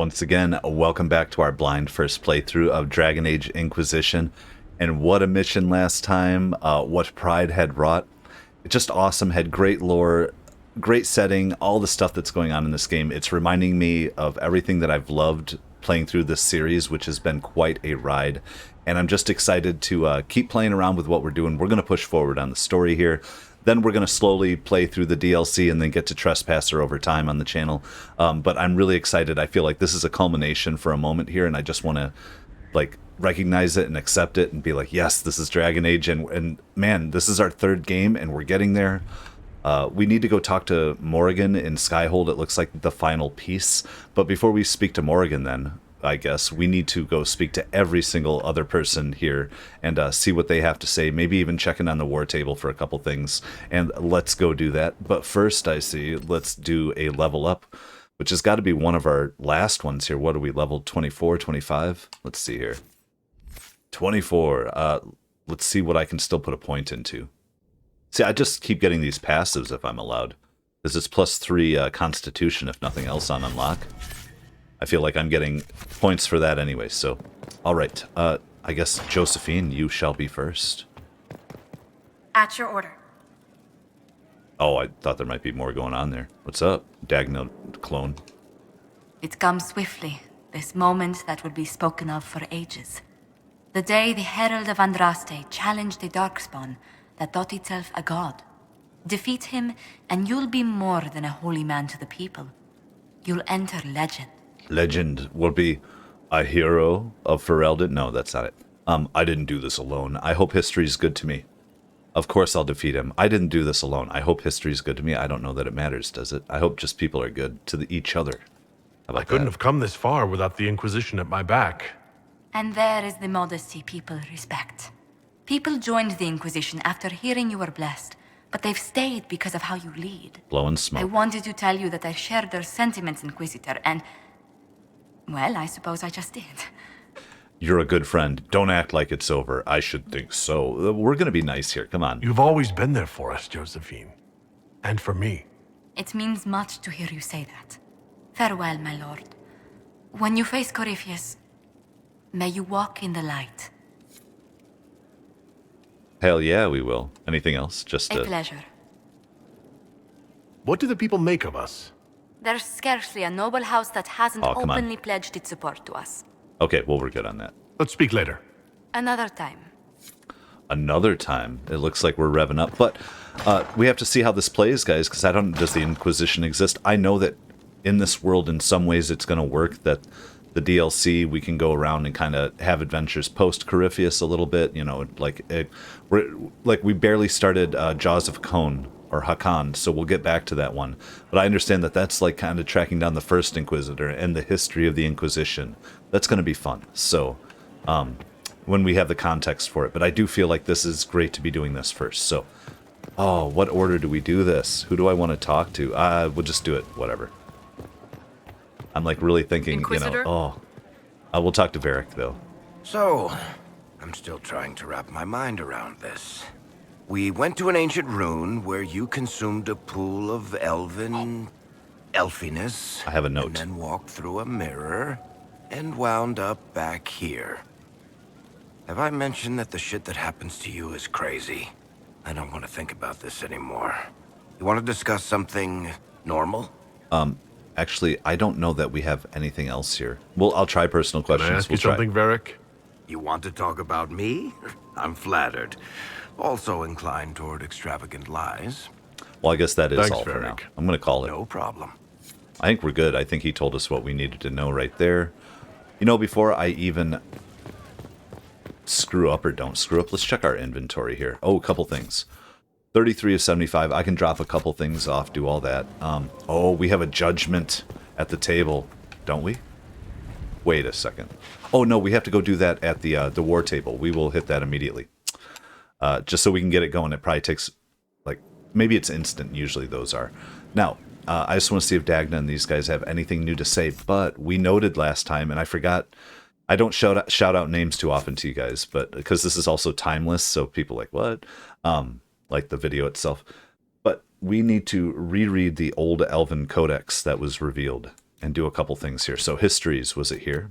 Once again, welcome back to our blind first playthrough of Dragon Age Inquisition. And what a mission last time, what Pride had wrought. Just awesome, had great lore, great setting, all the stuff that's going on in this game. It's reminding me of everything that I've loved playing through this series, which has been quite a ride. And I'm just excited to keep playing around with what we're doing. We're going to push forward on the story here. Then we're going to slowly play through the DLC and then get to Trespasser over time on the channel. But I'm really excited. I feel like this is a culmination for a moment here, and I just want to like recognize it and accept it and be like, yes, this is Dragon Age. And man, this is our third game, and we're getting there. We need to go talk to Morrigan in Skyhold. It looks like the final piece. But before we speak to Morrigan then, I guess, we need to go speak to every single other person here and see what they have to say. Maybe even check in on the war table for a couple things. And let's go do that. But first, I see, let's do a level up, which has got to be one of our last ones here. What are we, level 24, 25? Let's see here. 24. Let's see what I can still put a point into. See, I just keep getting these passives if I'm allowed. This is +3 Constitution, if nothing else, on unlock. I feel like I'm getting points for that anyway, so... Alright, I guess, Josephine, you shall be first. At your order. Oh, I thought there might be more going on there. What's up, Dagna clone? It comes swiftly, this moment that would be spoken of for ages. The day the Herald of Andraste challenged the Darkspawn that thought itself a god. Defeat him, and you'll be more than a holy man to the people. You'll enter legend. Legend will be a hero of Ferelden? No, that's not it. I didn't do this alone. I hope history's good to me. Of course I'll defeat him. I didn't do this alone. I hope history's good to me. I don't know that it matters, does it? I hope just people are good to each other. How about I couldn't that? have come this far without the Inquisition at my back. And there is the modesty people respect. People joined the Inquisition after hearing you were blessed, but they've stayed because of how you lead. Blowing I smoke. wanted to tell you that I shared their sentiments, Inquisitor, and... well, I suppose I just did. You're a good friend. Don't act like it's over. I should think so. We're going to be nice here. Come on. You've always been there for us, Josephine. And for me. It means much to hear you say that. Farewell, my lord. When you face Corypheus, may you walk in the light. Hell yeah, we will. Anything else? Just A pleasure. What do the people make of us? There's scarcely a noble house that hasn't Oh, come on. openly pledged its support to us. Okay, well, we're good on that. Let's speak later. Another time. Another time. It looks like we're revving up. But we have to see how this plays, guys, because I don't... Does the Inquisition exist? I know that in this world, in some ways, it's going to work, that the DLC, we can go around and kind of have adventures post-Corypheus a little bit. You know, we barely started Jaws of Hakan, or Hakan, so we'll get back to that one. But I understand that that's like kind of tracking down the first Inquisitor and the history of the Inquisition. That's going to be fun. So, when we have the context for it. But I do feel like this is great to be doing this first. So, oh, what order do we do this? Who do I want to talk to? We'll just do it. Whatever. I'm like really thinking, Inquisitor? you know, we'll talk to Varric, though. So, I'm still trying to wrap my mind around this. We went to an ancient rune where you consumed a pool of elfiness. I have a note. And then walked through a mirror and wound up back here. Have I mentioned that the shit that happens to you is crazy? I don't want to think about this anymore. You want to discuss something normal? Actually, I don't know that we have anything else here. Well, I'll try personal Can questions. I ask We'll you something, try. Varric? You want to talk about me? I'm flattered. Also inclined toward extravagant lies. Well, I guess that is Thanks, all for now. Varric. I'm going to call it. No problem. I think we're good. I think he told us what we needed to know right there. You know, before I even screw up or don't screw up, let's check our inventory here. Oh, a couple things. 33 of 75. I can drop a couple things off, do all that. Oh, we have a judgment at the table, don't we? Wait a second. Oh, no, we have to go do that at the war table. We will hit that immediately. Just so we can get it going. It probably takes, like, maybe it's instant. Usually those are. Now, I just want to see if Dagna and these guys have anything new to say. But we noted last time, and I forgot, I don't shout out names too often to you guys, but because this is also timeless, so people like, what? Like the video itself. But we need to reread the old Elven Codex that was revealed. and do a couple things here. So histories, was it here?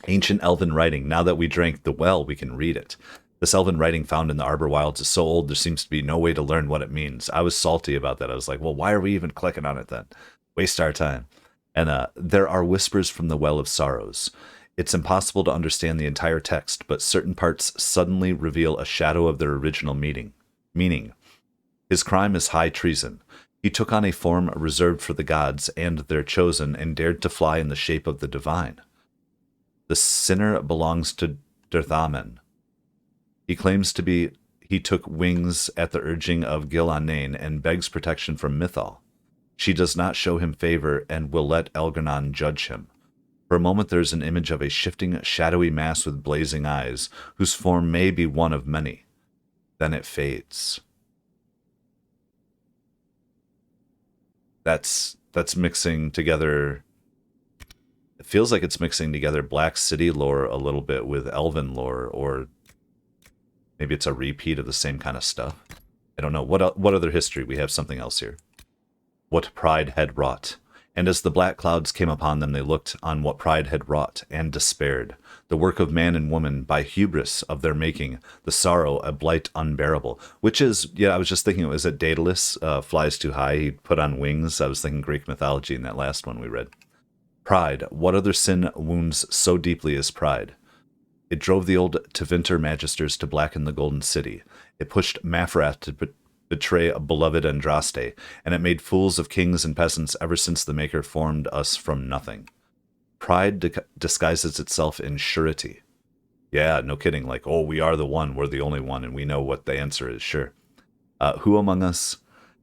Ancient elven writing. Now that we drank the well, we can read it. This elven writing found in the Arbor Wilds is so old there seems to be no way to learn what it means. I was salty about that. I was like, well, why are we even clicking on it then? Waste our time. And there are whispers from the Well of Sorrows. It's impossible to understand the entire text, but certain parts suddenly reveal a shadow of their original meaning. His crime is high treason. He took on a form reserved for the gods and their chosen and dared to fly in the shape of the divine. The sinner belongs to Dirthamen. He claims he took wings at the urging of Gil-Anane and begs protection from Mythal. She does not show him favor and will let Elgar'nan judge him. For a moment there is an image of a shifting, shadowy mass with blazing eyes, whose form may be one of many. Then it fades. That's mixing together. It feels like it's mixing together Black City lore a little bit with Elven lore, or maybe it's a repeat of the same kind of stuff. I don't know. What other history? We have something else here. What pride had wrought. And as the black clouds came upon them, they looked on what pride had wrought, and despaired. The work of man and woman, by hubris of their making, the sorrow, a blight unbearable. Which is, yeah, I was just thinking, was it Daedalus, flies too high, he put on wings? I was thinking Greek mythology in that last one we read. Pride, what other sin wounds so deeply as pride? It drove the old Tevinter magisters to blacken the Golden City. It pushed Mafrath to betray a beloved Andraste, and it made fools of kings and peasants ever since the Maker formed us from nothing. Pride disguises itself in surety. Yeah, no kidding, like, oh, we are the one, we're the only one, and we know what the answer is, sure. Who among us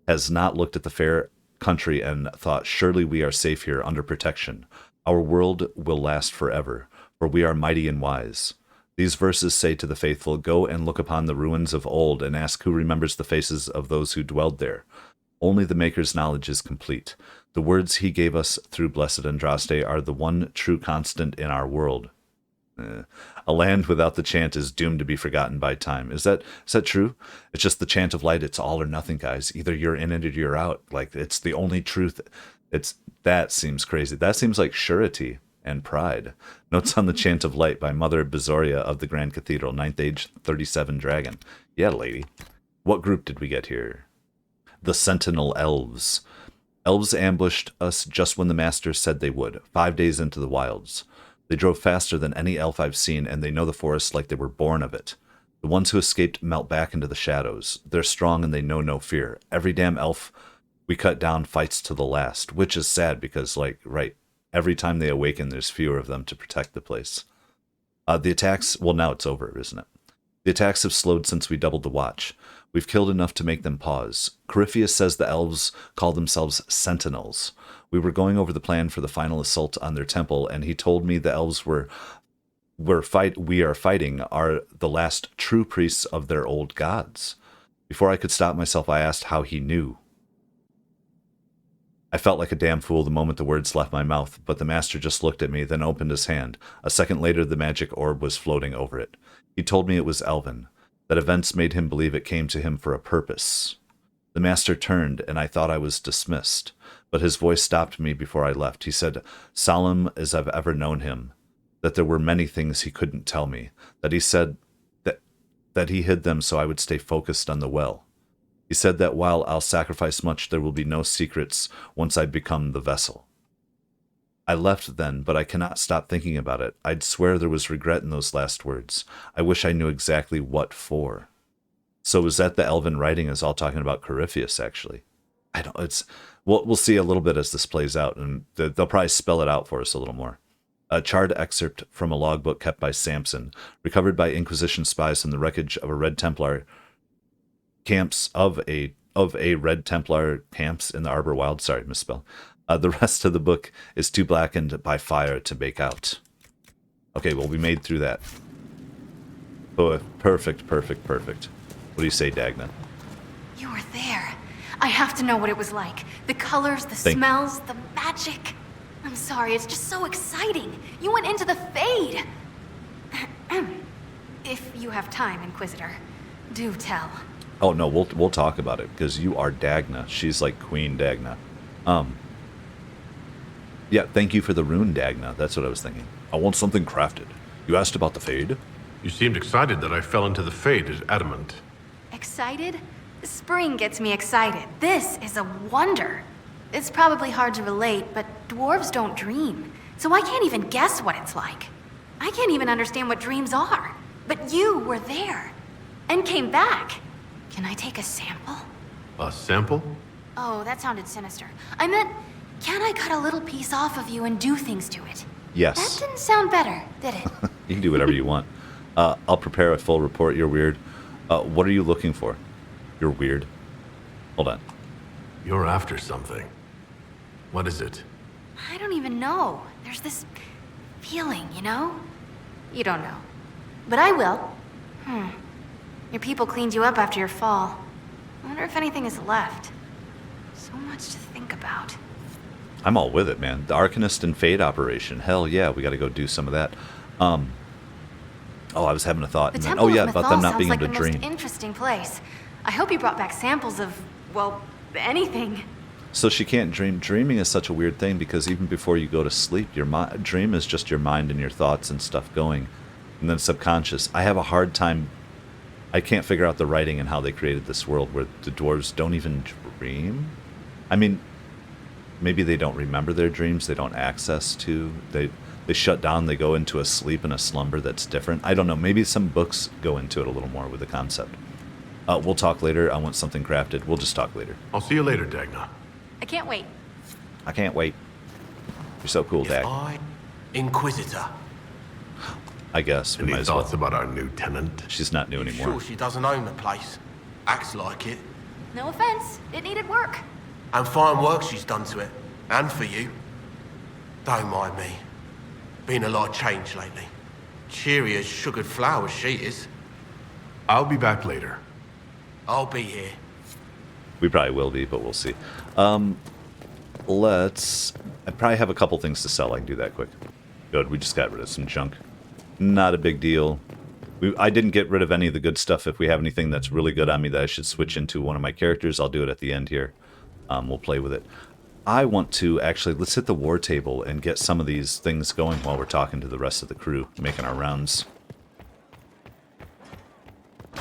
has not looked at the fair country and thought, surely we are safe here under protection. Our world will last forever, for we are mighty and wise. These verses say to the faithful, go and look upon the ruins of old and ask who remembers the faces of those who dwelled there. Only the Maker's knowledge is complete. The words he gave us through blessed Andraste are the one true constant in our world. A land without the chant is doomed to be forgotten by time. Is that true? It's just the chant of light. It's all or nothing, guys. Either you're in it or you're out. Like, it's the only truth. That seems crazy. That seems like surety and pride. Notes on the Chant of Light by Mother Bezoria of the Grand Cathedral, 9th Age, 37 Dragon. Yeah, lady. What group did we get here? The Sentinel Elves. Elves ambushed us just when the Master said they would, 5 days into the wilds. They drove faster than any elf I've seen, and they know the forest like they were born of it. The ones who escaped melt back into the shadows. They're strong and they know no fear. Every damn elf we cut down fights to the last, which is sad because, like, right, every time they awaken, there's fewer of them to protect the place. The attacks, well, now it's over, isn't it? The attacks have slowed since we doubled the watch. We've killed enough to make them pause. Corypheus says the elves call themselves sentinels. We were going over the plan for the final assault on their temple, and he told me the elves we are fighting are the last true priests of their old gods. Before I could stop myself, I asked how he knew. I felt like a damn fool the moment the words left my mouth, but the Master just looked at me, then opened his hand. A second later, the magic orb was floating over it. He told me it was Elven, that events made him believe it came to him for a purpose. The Master turned, and I thought I was dismissed, but his voice stopped me before I left. He said, solemn as I've ever known him, that there were many things he couldn't tell me, that he said that he hid them so I would stay focused on the well. He said that while I'll sacrifice much, there will be no secrets once I become the vessel. I left then, but I cannot stop thinking about it. I'd swear there was regret in those last words. I wish I knew exactly what for. So is that the Elven writing is all talking about Corypheus, actually? We'll see a little bit as this plays out, and they'll probably spell it out for us a little more. A charred excerpt from a logbook kept by Samson, recovered by Inquisition spies from the wreckage of a Red Templar camps of a Red Templar camps in the Arbor Wild. Sorry, misspell. The rest of the book is too blackened by fire to make out. Okay, well, we made through that. Oh, perfect. What do you say, Dagna? You were there. I have to know what it was like. The colors, the smells, the magic. I'm sorry, it's just so exciting. You went into the Fade. If you have time, Inquisitor, do tell. Oh, no, we'll talk about it, because you are Dagna. She's like Queen Dagna. Yeah, thank you for the rune, Dagna. That's what I was thinking. I want something crafted. You asked about the Fade? You seemed excited that I fell into the Fade as adamant. Excited? Spring gets me excited. This is a wonder. It's probably hard to relate, but dwarves don't dream. So I can't even guess what it's like. I can't even understand what dreams are. But you were there. And came back. Can I take a sample? A sample? Oh, that sounded sinister. I meant, can I cut a little piece off of you and do things to it? Yes. That didn't sound better, did it? You can do whatever you want. I'll prepare a full report. You're weird. What are you looking for? You're weird. Hold on. You're after something. What is it? I don't even know. There's this feeling, you know? You don't know. But I will. Your people cleaned you up after your fall. I wonder if anything is left. So much to think about. I'm all with it, man. The Arcanist and Fade operation. Hell yeah, we got to go do some of that. Oh, I was having a thought. The And then, Temple oh yeah, of about Mythal them not sounds being like able to the dream. most interesting place. I hope you brought back samples of, well, anything. So she can't dream. Dreaming is such a weird thing because even before you go to sleep, your dream is just your mind and your thoughts and stuff going. And then subconscious. I have a hard time. I can't figure out the writing and how they created this world where the dwarves don't even dream. I mean, maybe they don't remember their dreams. They don't access to. They shut down. They go into a sleep and a slumber that's different. I don't know. Maybe some books go into it a little more with the concept. We'll talk later. I want something crafted. We'll just talk later. I'll see you later, Dagna. I can't wait. I can't wait. You're so cool, Dag. Inquisitor. I guess. We Any might as well. thoughts about our new tenant? She's not new anymore. Sure she doesn't own the place. Acts like it. No offense. It needed work. And fine work she's done to it. And for you. Don't mind me. Been a lot of change lately. Cheery as sugared flowers she is. I'll be back later. I'll be here. We probably will be, but we'll see. I probably have a couple things to sell. I can do that quick. Good, we just got rid of some junk. Not a big deal. I didn't get rid of any of the good stuff. If we have anything that's really good on me that I should switch into one of my characters, I'll do it at the end here. We'll play with it. I want to actually, let's hit the war table and get some of these things going while we're talking to the rest of the crew, making our rounds.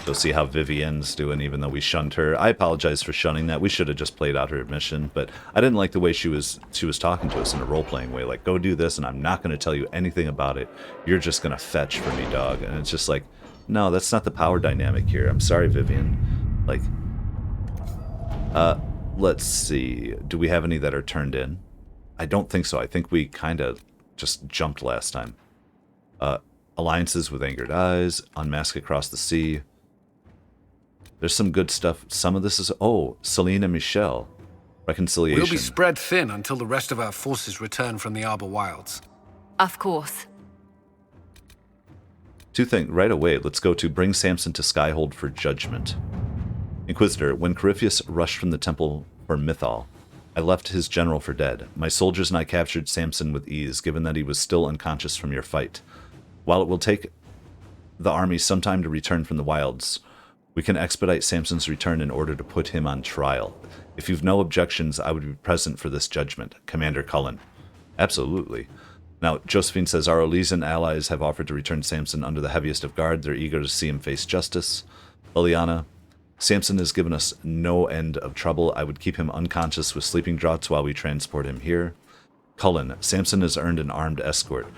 Go see how Vivienne's doing, even though we shunned her. I apologize for shunning that. We should have just played out her mission, but I didn't like the way she was talking to us in a role-playing way. Like, go do this, and I'm not going to tell you anything about it. You're just going to fetch for me, dog. And it's just like, no, that's not the power dynamic here. I'm sorry, Vivienne. Like, let's see. Do we have any that are turned in? I don't think so. I think we kind of just jumped last time. Alliances with Angered Eyes, Unmask Across the Sea. There's some good stuff. Some of this is... Oh, Celine and Michelle. Reconciliation. We'll be spread thin until the rest of our forces return from the Arbor Wilds. Of course. Two things. Right away, let's go to bring Samson to Skyhold for judgment. Inquisitor, when Corypheus rushed from the temple for Mythal, I left his general for dead. My soldiers and I captured Samson with ease, given that he was still unconscious from your fight. While it will take the army some time to return from the wilds, we can expedite Samson's return in order to put him on trial. If you've no objections, I would be present for this judgment. Commander Cullen. Absolutely. Now, Josephine says, our Elysian allies have offered to return Samson under the heaviest of guard. They're eager to see him face justice. Leliana, Samson has given us no end of trouble. I would keep him unconscious with sleeping draughts while we transport him here. Cullen, Samson has earned an armed escort,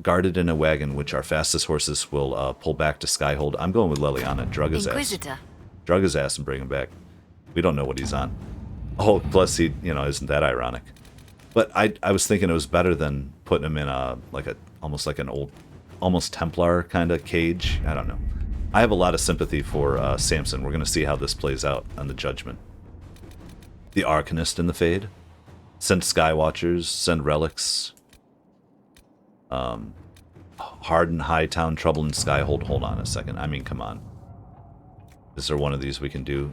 guarded in a wagon which our fastest horses will pull back to Skyhold. I'm going with Leliana. Drug his ass. Inquisitor. Drug his ass and bring him back. We don't know what he's on. Oh, plus he, isn't that ironic? But I was thinking it was better than putting him in almost like an old, almost Templar kind of cage. I don't know. I have a lot of sympathy for Samson. We're going to see how this plays out on the judgment. The Arcanist in the Fade. Send Skywatchers, send relics. Harden Hightown, Trouble in Skyhold. Hold on a second. I mean, come on. Is there one of these we can do?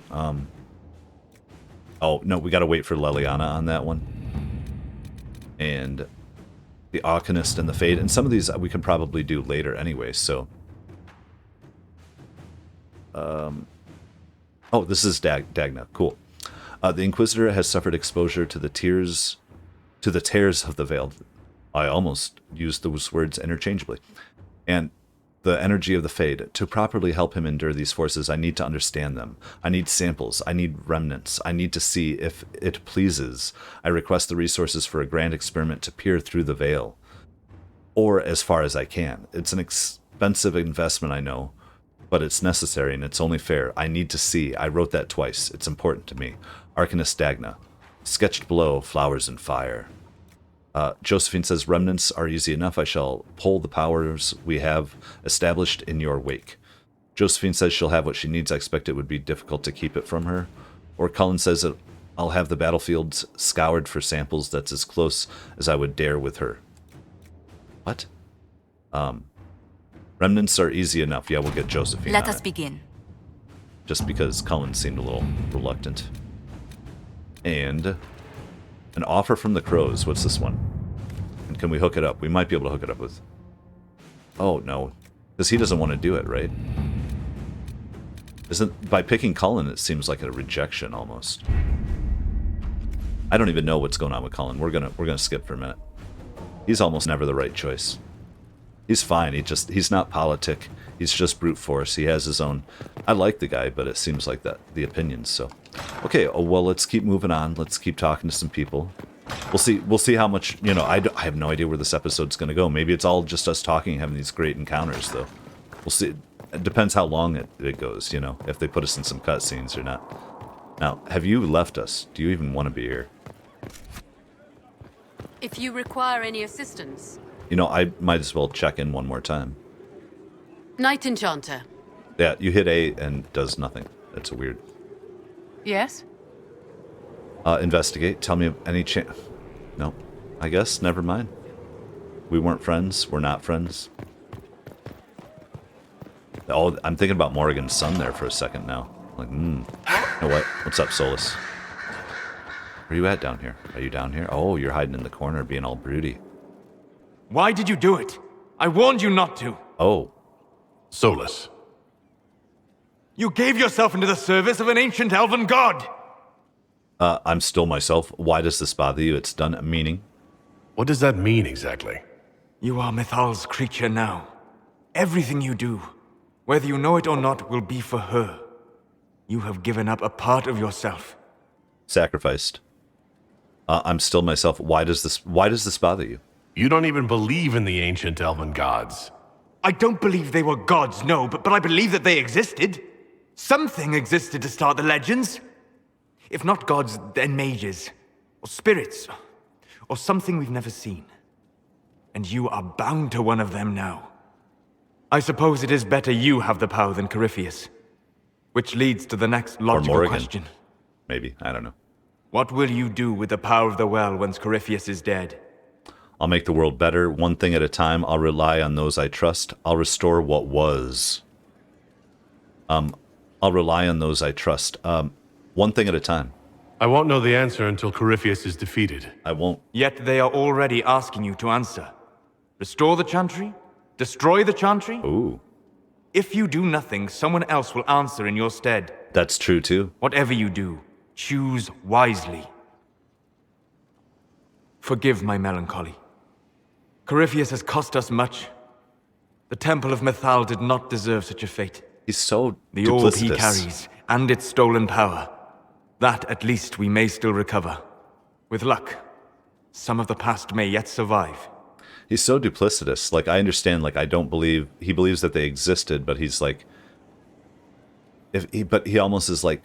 Oh, no, we got to wait for Leliana on that one. And the Arcanist and the Fade. And some of these we can probably do later anyway, so... Oh, this is Dagna. Cool. The Inquisitor has suffered exposure to the tears to the tears of the veil. I almost used those words interchangeably. And the energy of the Fade. To properly help him endure these forces, I need to understand them. I need samples. I need remnants. I need to see if it pleases. I request the resources for a grand experiment to peer through the veil. Or as far as I can. It's an expensive investment, I know, but it's necessary and it's only fair. I need to see. I wrote that twice. It's important to me. Arcanist Dagna. Sketched below, flowers and fire. Josephine says, remnants are easy enough. I shall pull the powers we have established in your wake. Josephine says she'll have what she needs. I expect it would be difficult to keep it from her. Or Cullen says that I'll have the battlefields scoured for samples that's as close as I would dare with her. What? Remnants are easy enough. Yeah, we'll get Josephine. Let us begin. Just because Cullen seemed a little reluctant. And an offer from the Crows. What's this one? And can we hook it up? We might be able to hook it up with... Oh, no. Because he doesn't want to do it, right? Isn't... By picking Cullen, it seems like a rejection, almost. I don't even know what's going on with Cullen. We're gonna skip for a minute. He's almost never the right choice. He's fine. He's not politic. He's just brute force. He has his own... I like the guy, but it seems like that the opinions, so... Okay, well, let's keep moving on. Let's keep talking to some people. We'll see how much, you know, I have no idea where this episode's going to go. Maybe it's all just us talking, having these great encounters, though. We'll see. It depends how long it goes, you know, if they put us in some cutscenes or not. Now, have you left us? Do you even want to be here? If you require any assistance. You know, I might as well check in one more time. Night Enchanter. Yeah, you hit A and does nothing. That's weird. Yes? Investigate. Tell me of any chance. No. I guess. Never mind. We weren't friends. We're not friends. Oh, I'm thinking about Morrigan's son there for a second now. Like, You know what? What's up, Solas? Where are you at down here? Are you down here? Oh, you're hiding in the corner being all broody. Why did you do it? I warned you not to. Oh. Solas. You gave yourself into the service of an ancient elven god. I'm still myself. Why does this bother you? It's done meaning. What does that mean exactly? You are Mythal's creature now. Everything you do, whether you know it or not, will be for her. You have given up a part of yourself. Sacrificed. I'm still myself. Why does this bother you? You don't even believe in the ancient elven gods. I don't believe they were gods, no, but I believe that they existed. Something existed to start the legends. If not gods, then mages, or spirits, or something we've never seen. And you are bound to one of them now. I suppose it is better you have the power than Corypheus. Which leads to the next logical question. Maybe, I don't know. What will you do with the power of the well once Corypheus is dead? I'll make the world better, one thing at a time. I'll rely on those I trust. I'll restore what was. I'll rely on those I trust. One thing at a time. I won't know the answer until Corypheus is defeated. I won't. Yet they are already asking you to answer. Restore the Chantry? Destroy the Chantry? Ooh. If you do nothing, someone else will answer in your stead. That's true, too. Whatever you do, choose wisely. Forgive my melancholy. Corypheus has cost us much. The Temple of Mythal did not deserve such a fate. He's so The orb he duplicitous. carries, and its stolen power. That, at least, we may still recover. With luck, some of the past may yet survive. He's so duplicitous. Like, I understand, like, I don't believe... He believes that they existed, but he's like... But he almost is, like,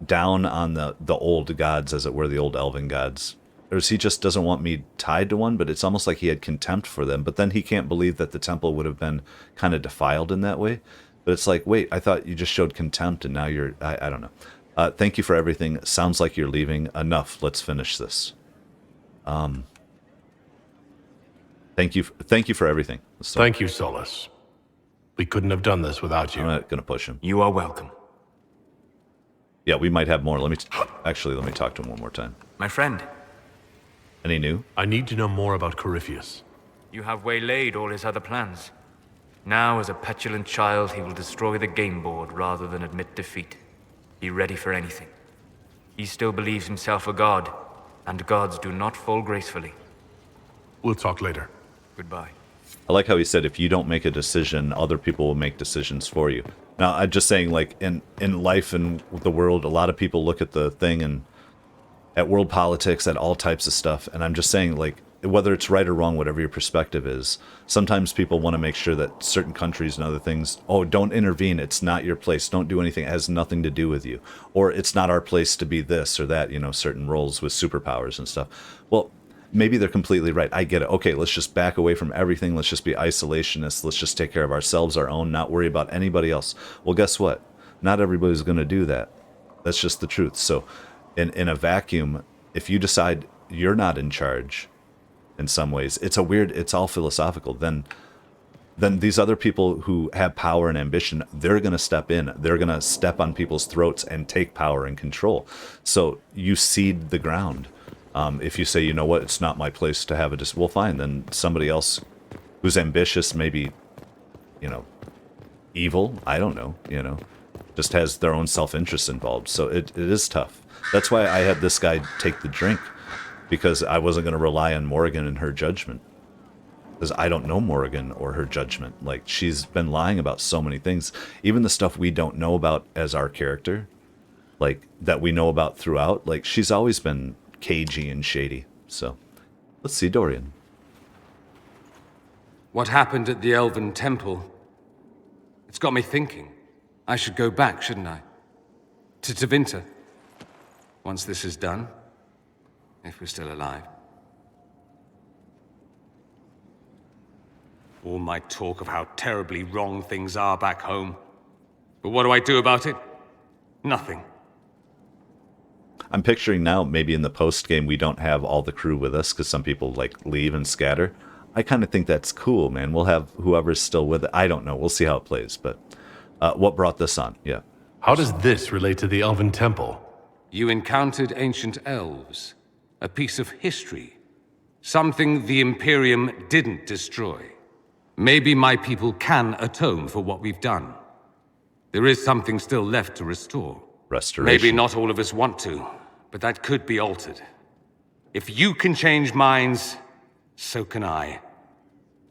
down on the old gods, as it were, the old elven gods. Or he just doesn't want me tied to one, but it's almost like he had contempt for them. But then he can't believe that the temple would have been kind of defiled in that way. But it's like, wait, I thought you just showed contempt, and now you're... I don't know. Thank you for everything. Sounds like you're leaving. Enough. Let's finish this. Thank you for everything. So, Thank you, Solas. We couldn't have done this without you. I'm not going to push him. You are welcome. Yeah, we might have more. Let me talk to him one more time. My friend, Any new? I need to know more about Corypheus. you have waylaid all his other plans. Now, as a petulant child, he will destroy the game board rather than admit defeat. Be ready for anything. He still believes himself a god, and gods do not fall gracefully. We'll talk later. Goodbye. I like how he said, if you don't make a decision, other people will make decisions for you. Now, I'm just saying, like, in life and the world, a lot of people look at the thing and at world politics, at all types of stuff, and I'm just saying, like, whether it's right or wrong, whatever your perspective is, sometimes people want to make sure that certain countries and other things, oh, don't intervene, it's not your place, don't do anything, it has nothing to do with you. Or it's not our place to be this or that, you know, certain roles with superpowers and stuff. Well, maybe they're completely right. I get it. Okay, let's just back away from everything. Let's just be isolationists. Let's just take care of ourselves, our own, not worry about anybody else. Well, guess what? Not everybody's going to do that. That's just the truth. So in a vacuum, if you decide you're not in charge in some ways, it's all philosophical. Then these other people who have power and ambition, they're going to step in. They're going to step on people's throats and take power and control. So you cede the ground. If you say, you know what, it's not my place to have well, fine, then somebody else who's ambitious, maybe, you know, evil, I don't know, you know, just has their own self-interest involved. So it is tough. That's why I had this guy take the drink, because I wasn't going to rely on Morrigan and her judgment. Because I don't know Morrigan or her judgment. Like, she's been lying about so many things. Even the stuff we don't know about as our character, like, that we know about throughout, like, she's always been cagey and shady. So, let's see Dorian. What happened at the Elven Temple? It's got me thinking. I should go back, shouldn't I? To Tevinter. Once this is done. If we're still alive. All my talk of how terribly wrong things are back home. But what do I do about it? Nothing. I'm picturing now, maybe in the post-game, we don't have all the crew with us, because some people, like, leave and scatter. I kind of think that's cool, man. We'll have whoever's still with it. I don't know. We'll see how it plays, but what brought this on? Yeah. How does this relate to the Elven Temple? You encountered ancient elves. A piece of history. Something the Imperium didn't destroy. Maybe my people can atone for what we've done. There is something still left to restore. Restoration. Maybe not all of us want to, but that could be altered. If you can change minds, so can I.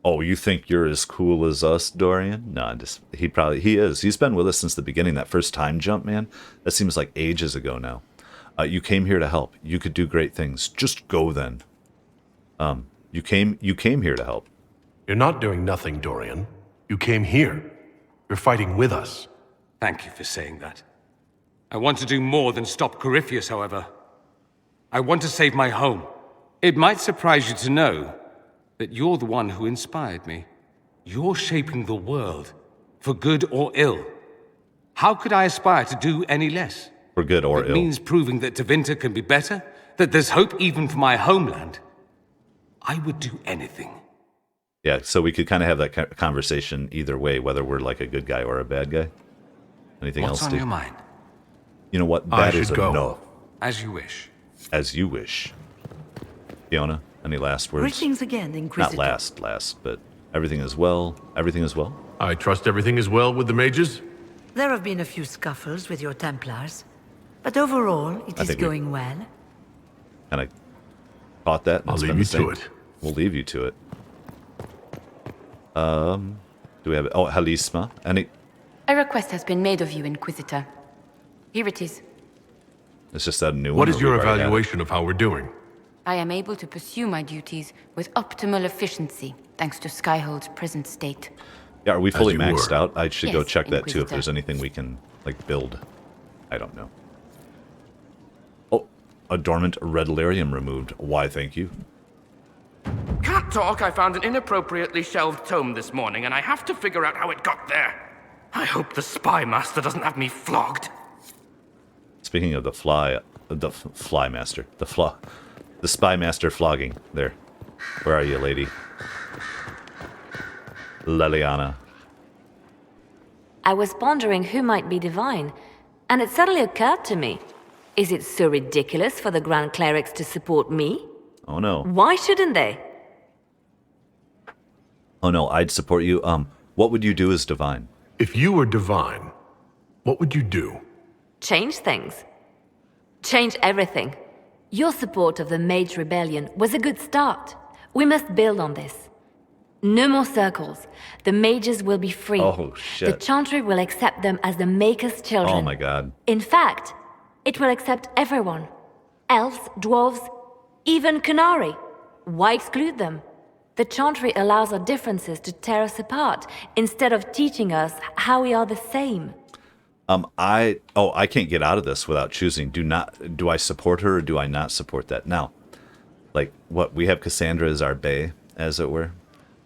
Oh, you think you're as cool as us, Dorian? No, he is. He's been with us since the beginning. That first time jump, man, that seems like ages ago now. You came here to help. You could do great things. Just go then. You came here to help. You're not doing nothing, Dorian. You came here. You're fighting with us. Thank you for saying that. I want to do more than stop Corypheus, however. I want to save my home. It might surprise you to know that you're the one who inspired me. You're shaping the world, for good or ill. How could I aspire to do any less? For good or ill. It means proving that Tevinter can be better, that there's hope even for my homeland. I would do anything. Yeah, so we could kind of have that conversation either way, whether we're like a good guy or a bad guy. Anything What's else, on Steve? your mind? You know what? I That is should a go. no. As you wish. As you wish. Fiona, any last words? Greetings again, Inquisitor. Not last, but everything is well. Everything is well. I trust everything is well with the mages? There have been a few scuffles with your Templars, but overall, it is going well. And I caught that. And I'll it's leave been you the same. to it. We'll leave you to it. Do we have it? Oh, Halisma. Any? A request has been made of you, Inquisitor. Here it is. It's just that new one. What is or your we've already had it? evaluation of how we're doing? I am able to pursue my duties with optimal efficiency, thanks to Skyhold's present state. Yeah, are we fully you maxed were. out? I should go Yes, check that too, if Inquisitor. there's anything we can, like, build. I don't know. Oh, a dormant red lyrium removed. Why, thank you. Can't talk. I found an inappropriately shelved tome this morning, and I have to figure out how it got there. I hope the spy master doesn't have me flogged. Speaking of the spy master flogging. There. Where are you, lady? Leliana. I was pondering who might be divine, and it suddenly occurred to me. Is it so ridiculous for the Grand Clerics to support me? Oh no. Why shouldn't they? Oh no, I'd support you. What would you do as divine? If you were divine, what would you do? Change things. Change everything. Your support of the Mage Rebellion was a good start. We must build on this. No more circles. The mages will be free. Oh, shit. The Chantry will accept them as the Maker's children. Oh my god. In fact, it will accept everyone. Elves, dwarves, even Canary. Why exclude them? The Chantry allows our differences to tear us apart, instead of teaching us how we are the same. I can't get out of this without choosing. Do I support her or do I not support that? Now, like, what, we have Cassandra as our bae, as it were.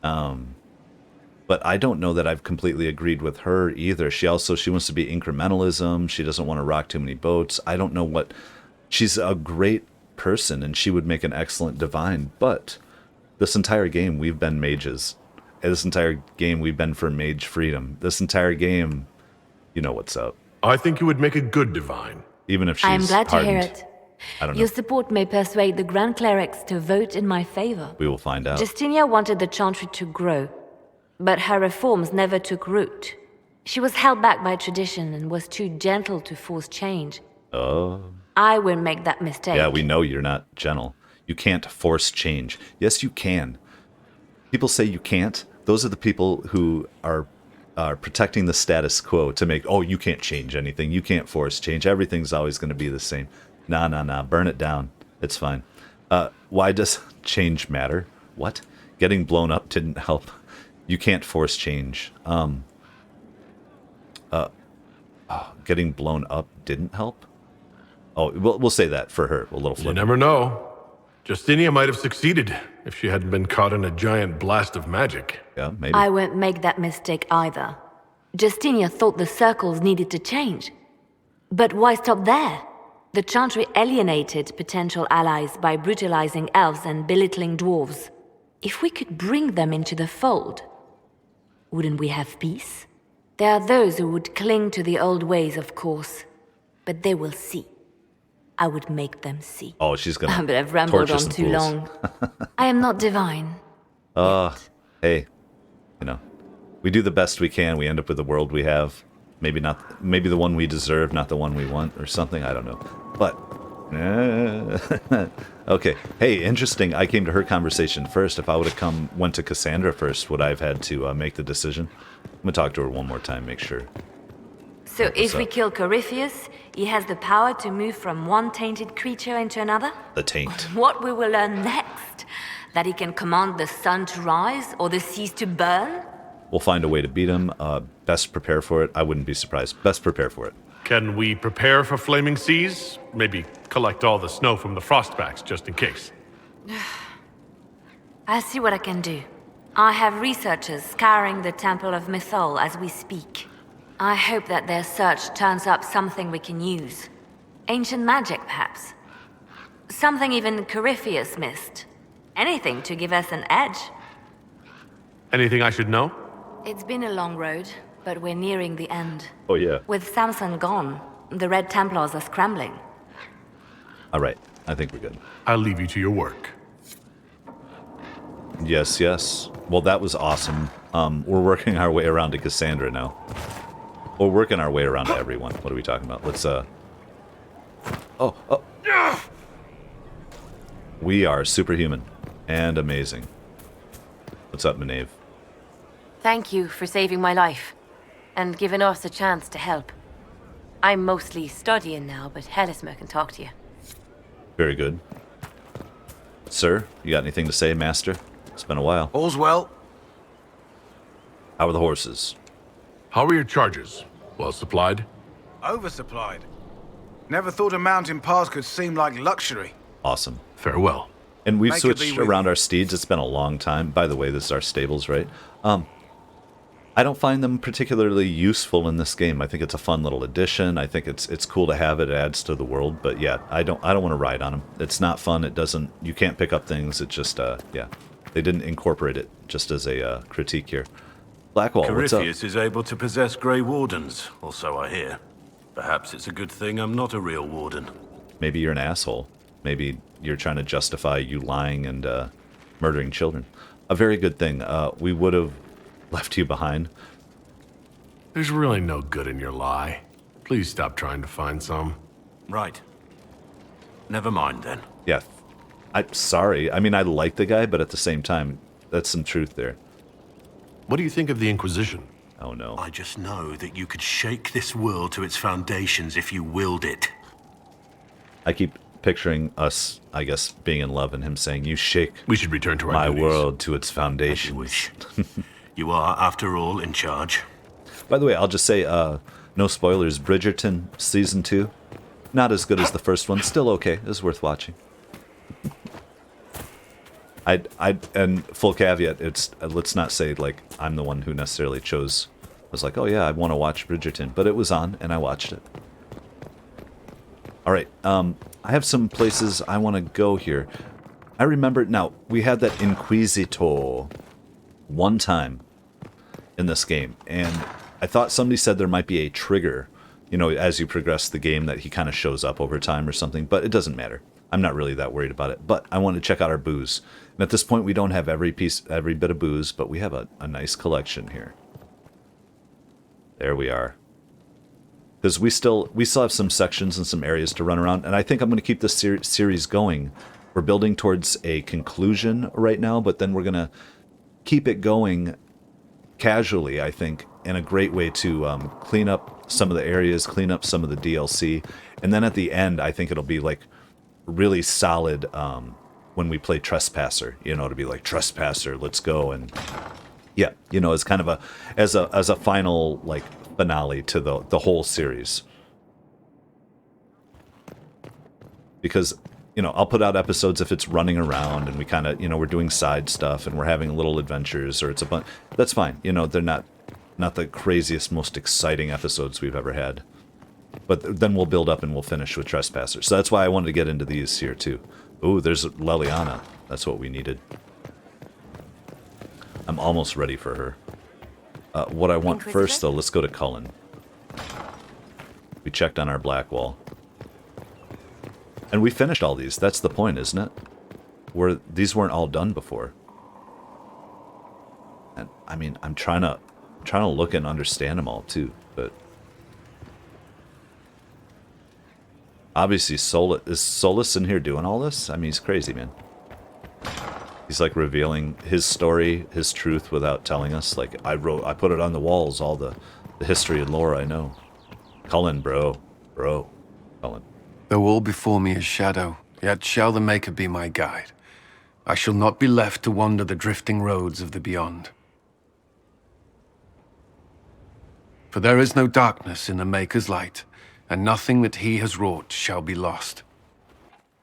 But I don't know that I've completely agreed with her either. She wants to be incrementalism. She doesn't want to rock too many boats. I don't know what, she's a great person and she would make an excellent divine, but this entire game we've been mages. This entire game we've been for mage freedom. This entire game, you know what's up. I think you would make a good divine. Even if she's I am glad to hear hardened. it. I don't know. Your support may persuade the Grand Clerics to vote in my favor. We will find out. Justinia wanted the Chantry to grow, but her reforms never took root. She was held back by tradition and was too gentle to force change. Oh. I won't make that mistake. Yeah, we know you're not gentle. You can't force change. Yes, you can. People say you can't. Those are the people who are protecting the status quo to make, oh, you can't change anything. You can't force change. Everything's always going to be the same. Nah. Burn it down. It's fine. Why does change matter? What? Getting blown up didn't help. You can't force change. Getting blown up didn't help? Oh, we'll say that for her. A little flip. You never know. Justinia might have succeeded if she hadn't been caught in a giant blast of magic. Yeah, maybe. I won't make that mistake either. Justinia thought the circles needed to change. But why stop there? The Chantry alienated potential allies by brutalizing elves and belittling dwarves. If we could bring them into the fold, wouldn't we have peace? There are those who would cling to the old ways, of course, but they will see. I would make them see. Oh, she's gonna But I've rambled torture on some too fools. long. I am not divine. Hey, we do the best we can. We end up with the world we have. Maybe not. Maybe the one we deserve, not the one we want, or something. I don't know. But okay. Hey, interesting. I came to her conversation first. If I would have went to Cassandra first, would I have had to make the decision? I'm gonna talk to her one more time, make sure. So if we kill Corypheus, he has the power to move from one tainted creature into another? The taint. What we will learn next? That he can command the sun to rise or the seas to burn? We'll find a way to beat him. Best prepare for it. I wouldn't be surprised. Best prepare for it. Can we prepare for flaming seas? Maybe collect all the snow from the frostbacks just in case. I'll see what I can do. I have researchers scouring the Temple of Mythol as we speak. I hope that their search turns up something we can use. Ancient magic, perhaps. Something even Corypheus missed. Anything to give us an edge. Anything I should know? It's been a long road, but we're nearing the end. Oh, yeah. With Samson gone, the Red Templars are scrambling. All right. I think we're good. I'll leave you to your work. Yes. Well, that was awesome. We're working our way around to Cassandra now. We're working our way around to everyone. What are we talking about? Let's, Oh. We are superhuman and amazing. What's up, Maeve? Thank you for saving my life and giving us a chance to help. I'm mostly studying now, but Hellismer can talk to you. Very good. Sir, you got anything to say, Master? It's been a while. All's well. How are the horses? How are your charges? Well supplied? Oversupplied. Never thought a mountain pass could seem like luxury. Awesome. Farewell. And we've Make it switched be with around you. our steeds. It's been a long time. By the way, this is our stables, right? I don't find them particularly useful in this game. I think it's a fun little addition. I think it's cool to have it. It adds to the world. But yeah, I don't want to ride on them. It's not fun. It doesn't. You can't pick up things. It just yeah. They didn't incorporate it. Just as a critique here. Blackwall, what's up? Corypheus is able to possess Grey Wardens, or so I hear. Perhaps it's a good thing I'm not a real warden. Maybe you're an asshole. Maybe you're trying to justify you lying and murdering children. A very good thing. We would have left you behind. There's really no good in your lie. Please stop trying to find some. Right. never mind then. Yeah. I'm sorry. I mean, I like the guy, but at the same time, that's some truth there. What do you think of the Inquisition? Oh, no. I just know that you could shake this world to its foundations if you willed it. I keep picturing us, I guess, being in love and him saying, you shake we should return to our my duties. world to its foundations. As you wish. You are, after all, in charge. By the way, I'll just say, no spoilers, Bridgerton Season 2, not as good as the first one, still okay, it's worth watching. And full caveat, it's, let's not say, like, I'm the one who necessarily chose, I was like, oh yeah, I want to watch Bridgerton, but it was on, and I watched it. Alright, I have some places I want to go here. I remember, now, we had that Inquisitor one time in this game, and I thought somebody said there might be a trigger, you know, as you progress the game that he kind of shows up over time or something, but it doesn't matter. I'm not really that worried about it, but I want to check out our booze. And at this point, we don't have every bit of booze, but we have a nice collection here. There we are. Because we still have some sections and some areas to run around, and I think I'm going to keep this series going. We're building towards a conclusion right now, but then we're going to keep it going casually, I think, in a great way to clean up some of the areas, clean up some of the DLC, and then at the end, I think it'll be like really solid when we play Trespasser, you know, to be like, Trespasser, let's go, and yeah, you know, as kind of as a final, like, finale to the whole series. Because, you know, I'll put out episodes if it's running around and we kind of, you know, we're doing side stuff and we're having little adventures, or it's a bunch, that's fine. You know, they're not the craziest, most exciting episodes we've ever had. But then we'll build up and we'll finish with Trespassers. So that's why I wanted to get into these here too. Ooh, there's Leliana. That's what we needed. I'm almost ready for her. What I want first, though, let's go to Cullen. We checked on our Blackwall. And we finished all these. That's the point, isn't it? These weren't all done before. And I mean, I'm trying to look and understand them all too, but obviously is Solas in here doing all this? I mean, he's crazy, man. He's like revealing his story, his truth without telling us. Like, I put it on the walls, all the history and lore I know. Cullen, bro. Cullen. Though all before me is shadow, yet shall the Maker be my guide. I shall not be left to wander the drifting roads of the beyond. For there is no darkness in the Maker's light, and nothing that he has wrought shall be lost.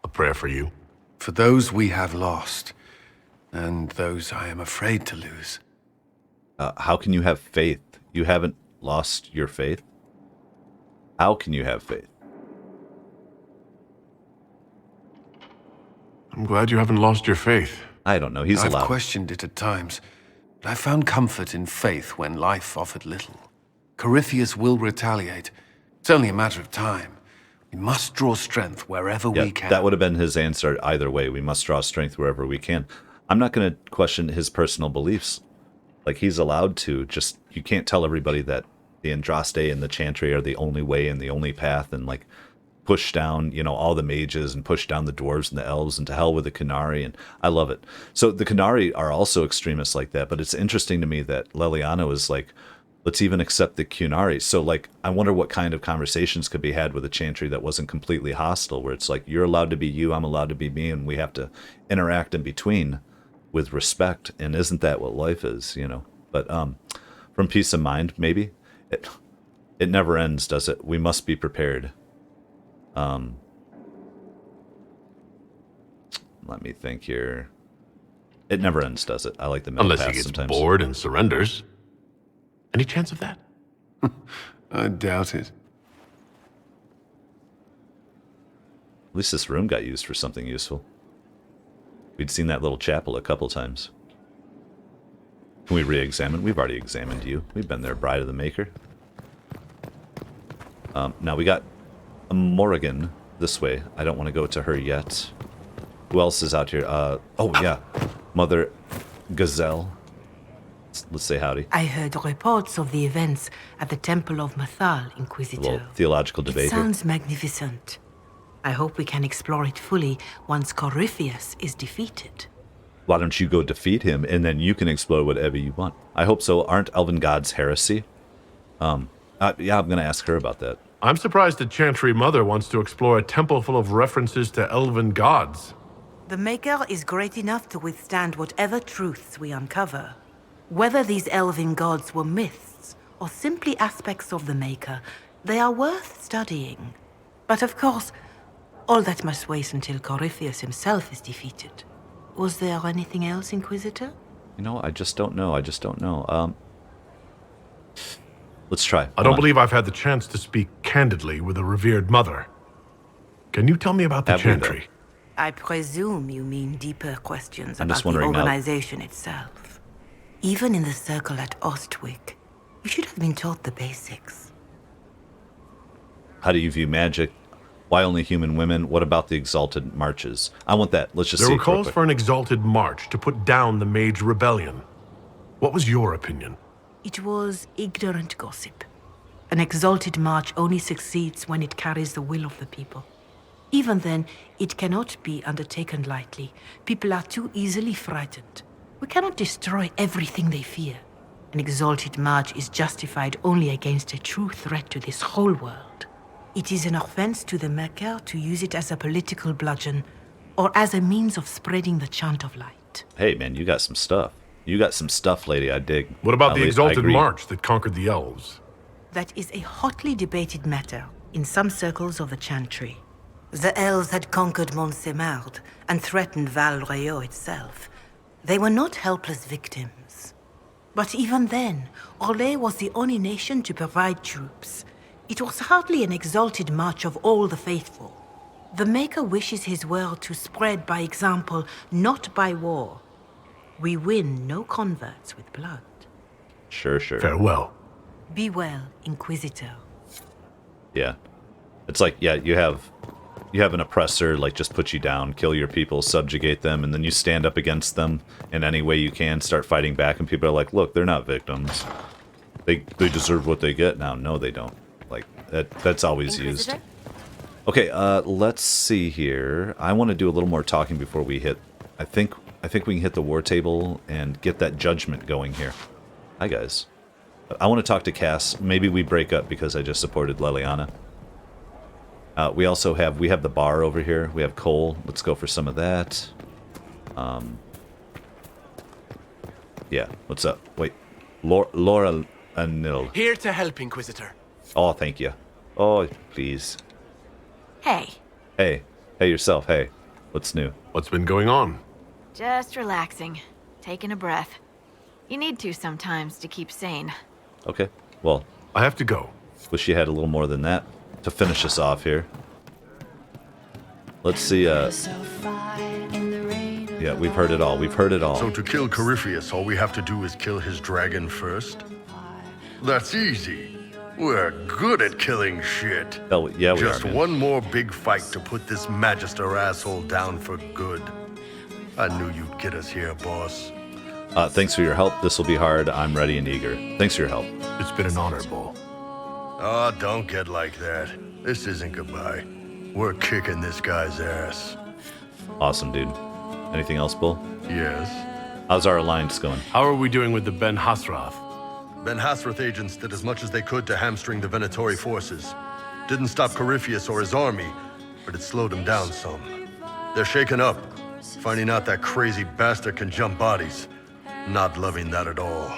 A prayer for you. For those we have lost, and those I am afraid to lose. How can you have faith? You haven't lost your faith? How can you have faith? I'm glad you haven't lost your faith. I don't know. He's allowed. I've questioned it at times, but I found comfort in faith when life offered little. Corypheus will retaliate. It's only a matter of time. We must draw strength wherever we can. That would have been his answer either way. We must draw strength wherever we can. I'm not going to question his personal beliefs. Like, he's allowed to. Just, you can't tell everybody that the Andraste and the Chantry are the only way and the only path, and, like, push down, you know, all the mages and push down the dwarves and the elves and to hell with the Qunari, and I love it. So the Qunari are also extremists like that, but it's interesting to me that Leliana was like, let's even accept the Qunari. So, like, I wonder what kind of conversations could be had with a Chantry that wasn't completely hostile, where it's like, you're allowed to be you, I'm allowed to be me, and we have to interact in between with respect, and isn't that what life is, you know? But from peace of mind, maybe it never ends, does it? We must be prepared. Let me think here. It never ends, does it? I like the middle Unless path he gets sometimes. bored and surrenders. Any chance of that? I doubt it. At least this room got used for something useful. We'd seen that little chapel a couple times. Can we re-examine? We've already examined you. We've been there, Bride of the Maker. Now we got a Morrigan this way. I don't want to go to her yet. Who else is out here? Oh, yeah. Mother Giselle. Let's say howdy. I heard reports of the events at the Temple of Mathal, Inquisitor. A little theological debate It sounds magnificent. I hope we can explore it fully once Corypheus is defeated. Why don't you go defeat him, and then you can explore whatever you want? I hope so. Aren't elven gods heresy? Yeah, I'm going to ask her about that. I'm surprised the Chantry Mother wants to explore a temple full of references to elven gods. The Maker is great enough to withstand whatever truths we uncover. Whether these elven gods were myths or simply aspects of the Maker, they are worth studying. But of course, all that must wait until Corypheus himself is defeated. Was there anything else, Inquisitor? You know, I just don't know. Let's try. I don't believe I've had the chance to speak candidly with a revered mother. Can you tell me about the Chantry? I presume you mean deeper questions I'm about just the wondering now. organization itself. Even in the circle at Ostwick, you should have been taught the basics. How do you view magic? Why only human women? What about the exalted marches? I want that. Let's just see. There were calls for an exalted march to put down the Mage Rebellion. What was your opinion? It was ignorant gossip. An exalted march only succeeds when it carries the will of the people. Even then, it cannot be undertaken lightly. People are too easily frightened. We cannot destroy everything they fear. An exalted march is justified only against a true threat to this whole world. It is an offense to the Maker to use it as a political bludgeon or as a means of spreading the chant of light. Hey, man, you got some stuff. You got some stuff, lady. I dig. What about the exalted march that conquered the elves? That is a hotly debated matter in some circles of the Chantry. The elves had conquered Montsemard and threatened Val Royeaux itself. They were not helpless victims. But even then, Orlais was the only nation to provide troops. It was hardly an exalted march of all the faithful. The Maker wishes his world to spread by example, not by war. We win no converts with blood. Sure. Farewell. Be well, Inquisitor. Yeah. It's like, yeah, you have an oppressor, like, just put you down, kill your people, subjugate them, and then you stand up against them in any way you can, start fighting back, and people are like, look, they're not victims. They deserve what they get now. No, they don't. Like, that's always used. Okay, let's see here. I want to do a little more talking before we hit... I think we can hit the war table and get that judgment going here. Hi, guys. I want to talk to Cass. Maybe we break up because I just supported Leliana. We also have the bar over here. We have coal. Let's go for some of that. Yeah, what's up? Wait. Laura Anil. Here to help, Inquisitor. Oh, thank you. Oh, please. Hey. Hey yourself. Hey. What's new? What's been going on? Just relaxing. Taking a breath. You need to sometimes to keep sane. Okay. Well, I have to go. Wish you had a little more than that to finish us off here. Let's see, yeah, we've heard it all. So to kill Corypheus, all we have to do is kill his dragon first? That's easy. We're good at killing shit. Oh, yeah, we Just are, man. one more big fight to put this Magister asshole down for good. I knew you'd get us here, boss. Thanks for your help. This will be hard. I'm ready and eager. Thanks for your help. It's been an honor, Bull. Oh, don't get like that. This isn't goodbye. We're kicking this guy's ass. Awesome, dude. Anything else, Bull? Yes. How's our alliance going? How are we doing with the Ben Hasrath? Ben Hasrath agents did as much as they could to hamstring the Venatori forces. Didn't stop Corypheus or his army, but it slowed him down some. They're shaken up, finding out that crazy bastard can jump bodies. Not loving that at all.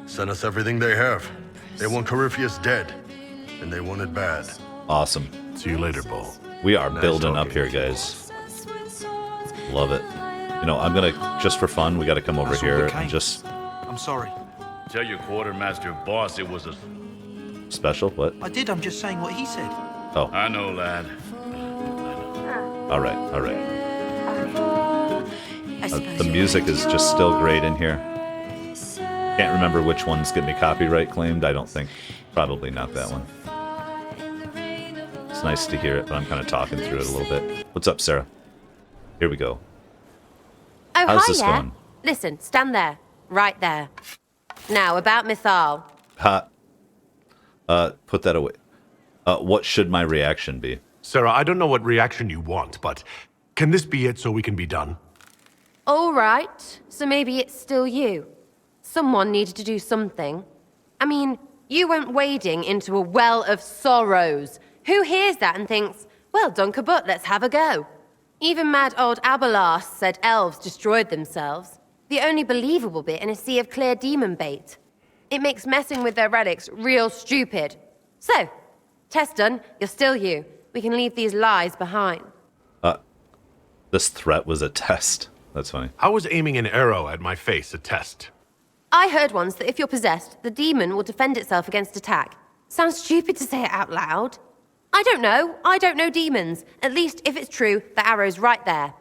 Sent us everything they have. They want Corypheus dead, and they want it bad. Awesome. See you later, Bull. We are building up here, guys. Love it. You know, I'm gonna, just for fun, we gotta come over here and just... I'm sorry. Tell your quartermaster boss it was a... Special? What? I did, I'm just saying what he said. Oh. I know, lad. Alright. The music is just still great in here. Can't remember which one's getting me copyright claimed. I don't think. Probably not that one. It's nice to hear it, but I'm kind of talking through it a little bit. What's up, Sera? Here we go. Oh, How's hi this there. going? Listen, stand there. Right there. Now, about Mythal. Put that away. What should my reaction be? Sera, I don't know what reaction you want, but can this be it so we can be done? All right, so maybe it's still you. Someone needed to do something. I mean, you went wading into a well of sorrows. Who hears that and thinks, well, Dunkerbutt, let's have a go? Even mad old Abelas said elves destroyed themselves. The only believable bit in a sea of clear demon bait. It makes messing with their relics real stupid. So, test done, you're still you. We can leave these lies behind. This threat was a test. That's funny. How was aiming an arrow at my face a test? I heard once that if you're possessed, the demon will defend itself against attack. Sounds stupid to say it out loud. I don't know. I don't know demons. At least, if it's true, the arrow's right there.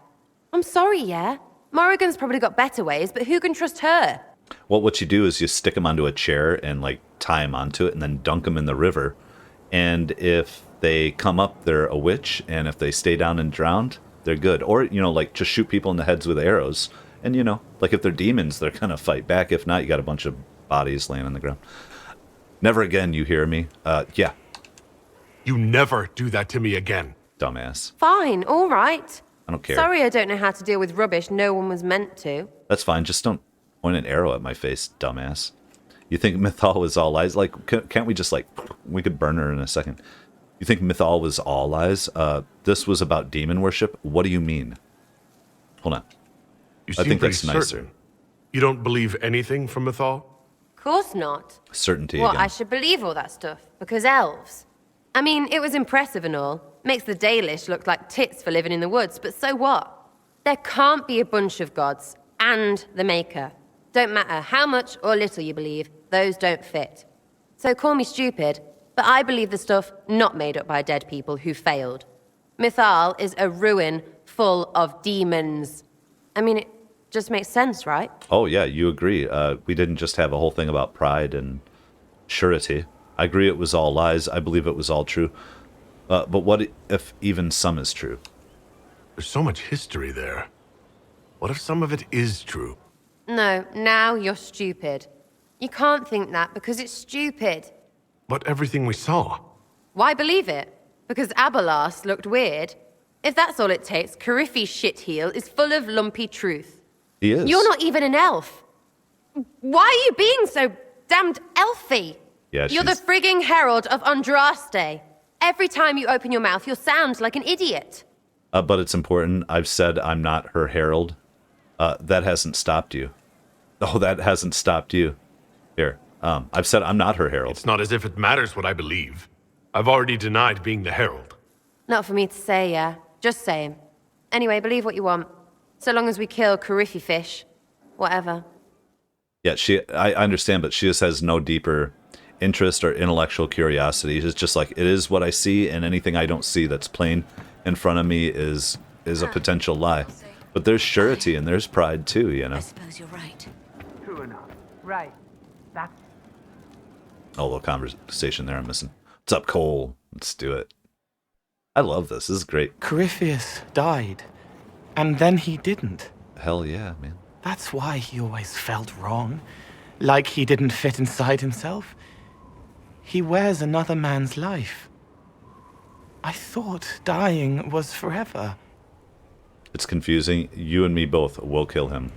I'm sorry, yeah? Morrigan's probably got better ways, but who can trust her? Well, what you do is you stick them onto a chair and, like, tie them onto it and then dunk them in the river. And if they come up, they're a witch. And if they stay down and drowned, they're good. Or, you know, like, just shoot people in the heads with arrows. And, you know, like, if they're demons, they're going to fight back. If not, you got a bunch of bodies laying on the ground. Never again, you hear me? Yeah. You never do that to me again. Dumbass. Fine, all right. I don't care. Sorry I don't know how to deal with rubbish no one was meant to. That's fine. Just don't point an arrow at my face, dumbass. You think Mythal was all lies? Like, can't we just, like, we could burn her in a second. You think Mythal was all lies? This was about demon worship? What do you mean? Hold on. I think that's nicer. Certain. You don't believe anything from Mythal? Of course not. Certainty Well, again. I should believe all that stuff, because elves. I mean, it was impressive and all. Makes the Dalish look like tits for living in the woods, but so what? There can't be a bunch of gods and the Maker. Don't matter how much or little you believe, those don't fit. So call me stupid, but I believe the stuff not made up by dead people who failed. Mythal is a ruin full of demons. I mean, it just makes sense, right? Oh, yeah, you agree. We didn't just have a whole thing about pride and surety. I agree it was all lies. I believe it was all true. But what if even some is true? There's so much history there. What if some of it is true? No, now you're stupid. You can't think that because it's stupid. But everything we saw. Why believe it? Because Abelas looked weird? If that's all it takes, Corypheus' shitheel is full of lumpy truth. He is. You're not even an elf. Why are you being so damned elfy? Yeah, You're the frigging herald of Andraste. Every time you open your mouth, you'll sound like an idiot. But it's important. I've said I'm not her herald. That hasn't stopped you. Oh, that hasn't stopped you. Here. I've said I'm not her herald. It's not as if it matters what I believe. I've already denied being the herald. Not for me to say, yeah. Just saying. Anyway, believe what you want. So long as we kill Corypheus, whatever. Yeah, I understand, but she just has no deeper interest or intellectual curiosity. It's just like, it is what I see, and anything I don't see that's plain in front of me is a potential lie. But there's surety and there's pride too, you know? I suppose you're right. True enough. Right. That's... Oh, a little conversation there I'm missing. What's up, Cole? Let's do it. I love this. This is great. Corypheus died, and then he didn't. Hell yeah, man. That's why he always felt wrong. Like he didn't fit inside himself. He wears another man's life. I thought dying was forever. It's confusing. You and me both will kill him.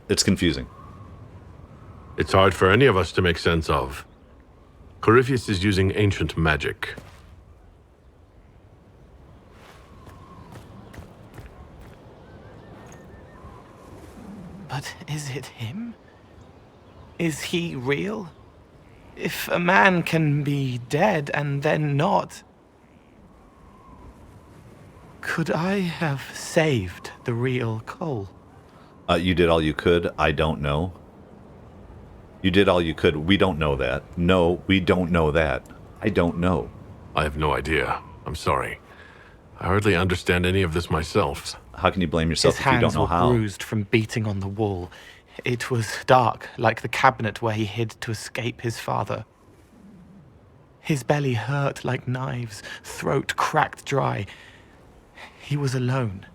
It's confusing. It's hard for any of us to make sense of. Corypheus is using ancient magic. But is it him? Is he real? If a man can be dead and then not... Could I have saved the real Cole? You did all you could. I don't know. You did all you could. We don't know that. No, we don't know that. I don't know. I have no idea. I'm sorry. I hardly understand any of this myself. How can you blame yourself His if you don't hands know were how? bruised from beating on the wall. It was dark, like the cabinet where he hid to escape his father. His belly hurt like knives, throat cracked dry. He was alone.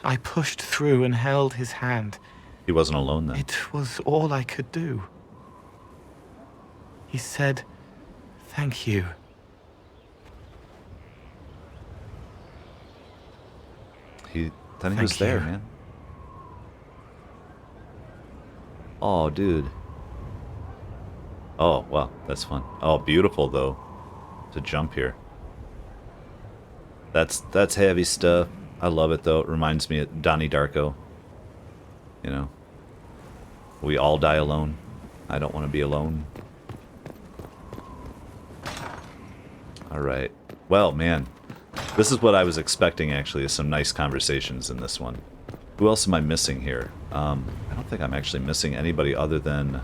I pushed through and held his hand. He wasn't alone then. It was all I could do. He said, "Thank you." he Thank was there, you. man. Oh, dude. Oh, wow, that's fun. Oh, beautiful though, to jump here. That's heavy stuff. I love it though. It reminds me of Donnie Darko. You know, we all die alone. I don't want to be alone. All right. Well, man, this is what I was expecting. Actually, is some nice conversations in this one. Who else am I missing here? I don't think I'm actually missing anybody other than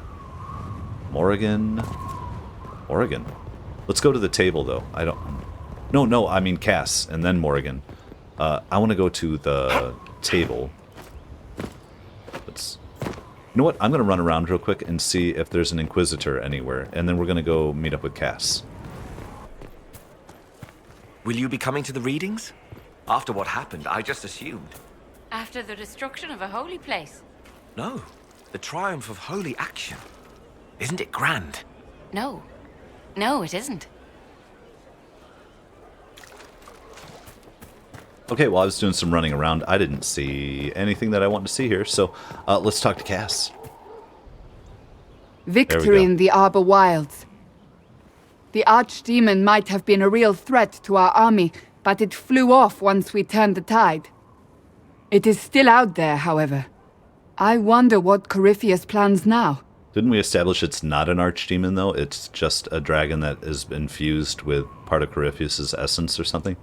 Morrigan. Let's go to the table though. No, I mean Cass and then Morrigan. I want to go to the table. You know what? I'm going to run around real quick and see if there's an Inquisitor anywhere, and then we're going to go meet up with Cass. Will you be coming to the readings? After what happened, I just assumed. After the destruction of a holy place? No, the triumph of holy action. Isn't it grand? No. No, it isn't. Okay, well, I was doing some running around. I didn't see anything that I wanted to see here, so let's talk to Cass. Victory in the Arbor Wilds. The Archdemon might have been a real threat to our army, but it flew off once we turned the tide. It is still out there, however. I wonder what Corypheus plans now. Didn't we establish it's not an archdemon, though? It's just a dragon that is infused with part of Corypheus' essence or something?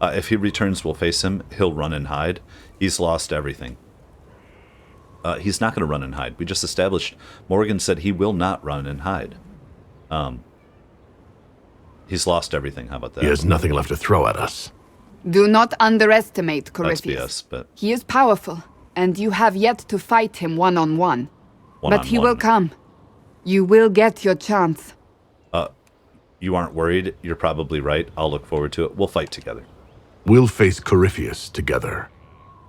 If he returns, we'll face him. He'll run and hide. He's lost everything. He's not going to run and hide. We just established... Morgan said he will not run and hide. He's lost everything. How about that? He has nothing left to throw at us. Do not underestimate Corypheus. That's BS, but... He is powerful, and you have yet to fight him one-on-one. But he will come. You will get your chance. You aren't worried? You're probably right. I'll look forward to it. We'll fight together. We'll face Corypheus together.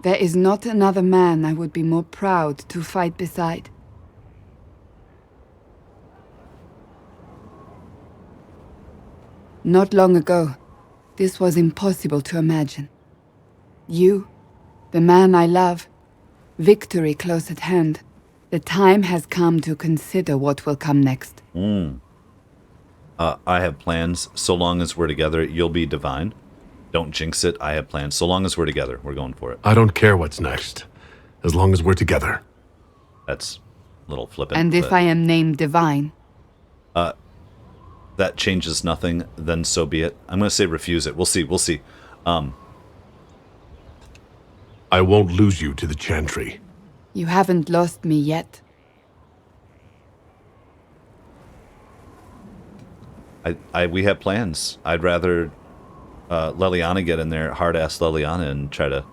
There is not another man I would be more proud to fight beside. Not long ago, this was impossible to imagine. You, the man I love, victory close at hand. The time has come to consider what will come next. I have plans. So long as we're together, you'll be divine. Don't jinx it. I have plans. So long as we're together, we're going for it. I don't care what's next, as long as we're together. That's a little flippant. And if I am named divine? That changes nothing, then so be it. I'm going to say refuse it. We'll see. I won't lose you to the Chantry. You haven't lost me yet. We have plans. I'd rather Leliana get in there, hard-ass Leliana, and try to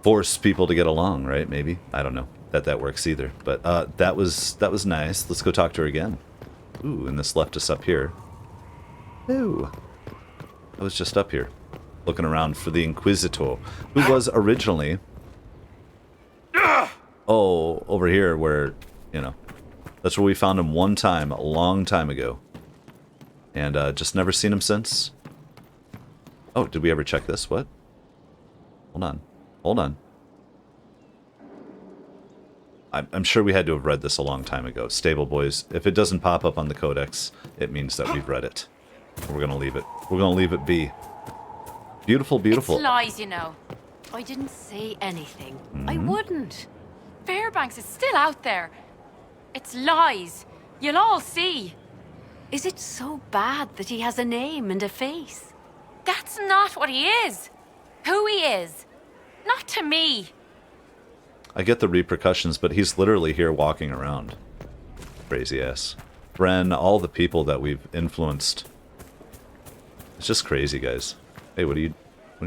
force people to get along, right? Maybe. I don't know that works either. But that was nice. Let's go talk to her again. Ooh, and this left us up here. Ooh. I was just up here, looking around for the Inquisitor, who was originally... Oh, over here where, you know, that's where we found him one time, a long time ago. And just never seen him since. Oh, did we ever check this? What? Hold on. I'm sure we had to have read this a long time ago. Stable boys, if it doesn't pop up on the codex, it means that we've read it. We're going to leave it. We're going to leave it be. Beautiful. It's lies, you know. I didn't say anything. I wouldn't. Fairbanks is still out there. It's lies. You'll all see. Is it so bad that he has a name and a face? That's not what he is. Who he is. Not to me. I get the repercussions, but he's literally here walking around. Crazy ass. Bren, all the people that we've influenced. It's just crazy, guys. Hey, what are you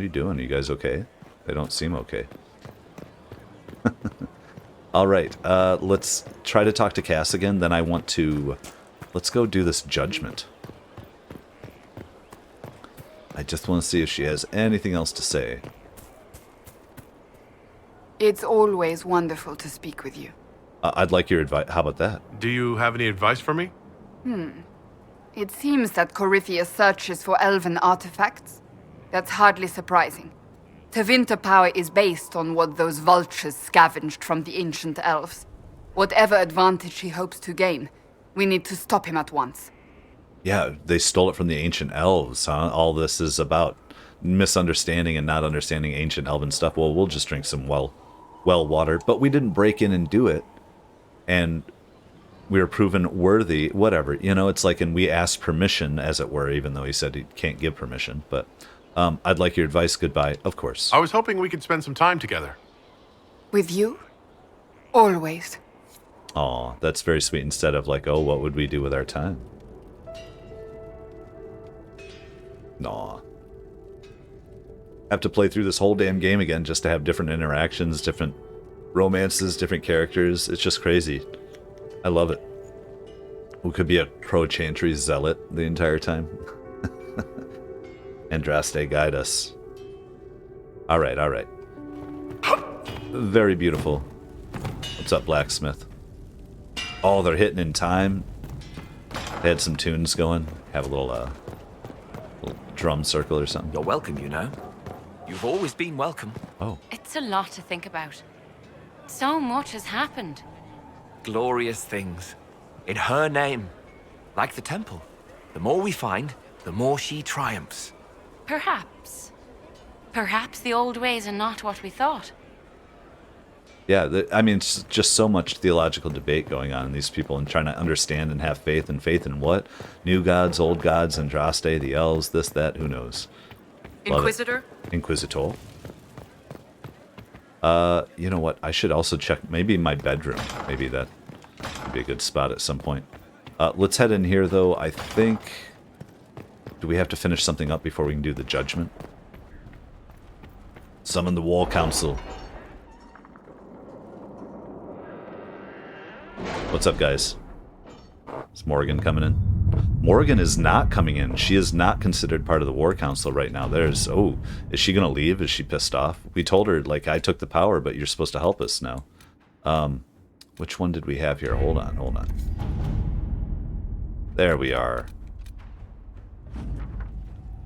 doing? Are you guys okay? They don't seem okay. All right, let's try to talk to Cass again. Then I want to... Let's go do this judgment. I just want to see if she has anything else to say. It's always wonderful to speak with you. I'd like your advice. How about that? Do you have any advice for me? It seems that Corypheus searches for elven artifacts. That's hardly surprising. Tevinter power is based on what those vultures scavenged from the ancient elves. Whatever advantage he hopes to gain, we need to stop him at once. Yeah, they stole it from the ancient elves, huh? All this is about misunderstanding and not understanding ancient elven stuff. Well, we'll just drink some well water, but we didn't break in and do it. And we were proven worthy, whatever. You know, it's like, and we asked permission, as it were, even though he said he can't give permission. But I'd like your advice. Goodbye, of course. I was hoping we could spend some time together. With you? Always. Aw, that's very sweet. Instead of like, oh, what would we do with our time? Aw. Have to play through this whole damn game again just to have different interactions, different romances, different characters. It's just crazy. I love it. We could be a pro-chantry zealot the entire time. Andraste, guide us. Alright, alright. Very beautiful. What's up, blacksmith? Oh, they're hitting in time. They had some tunes going. Have a little drum circle or something. You're welcome, you know. You've always been welcome. Oh. It's a lot to think about. So much has happened. Glorious things. In her name. Like the temple. The more we find, the more she triumphs. Perhaps. Perhaps the old ways are not what we thought. Yeah, I mean, it's just so much theological debate going on in these people and trying to understand and have faith. And faith in what? New gods, old gods, Andraste, the elves, this, that, who knows? Love Inquisitor? It. Inquisitor. You know what? I should also check maybe my bedroom. Maybe that would be a good spot at some point. Let's head in here, though. I think... Do we have to finish something up before we can do the judgment? Summon the Wall Council. What's up, guys? Is Morgan coming in? Morgan is not coming in. She is not considered part of the War Council right now. There's... Oh, is she going to leave? Is she pissed off? We told her, like, I took the power, but you're supposed to help us now. Which one did we have here? Hold on, hold on. There we are.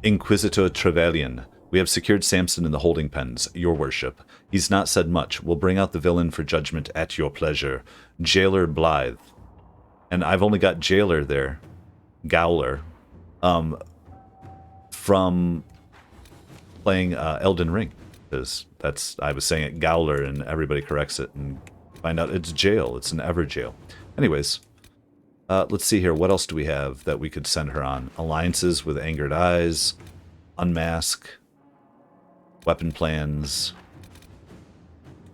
Inquisitor Trevelyan. We have secured Samson in the holding pens, your worship. He's not said much. We'll bring out the villain for judgment at your pleasure. Jailer Blythe. And I've only got Jailer there. Gowler. From playing Elden Ring. Because that's, I was saying it Gowler and everybody corrects it and find out it's jail. It's an ever jail. Anyways. Let's see here. What else do we have that we could send her on? Alliances with Angered Eyes. Unmask. Weapon plans.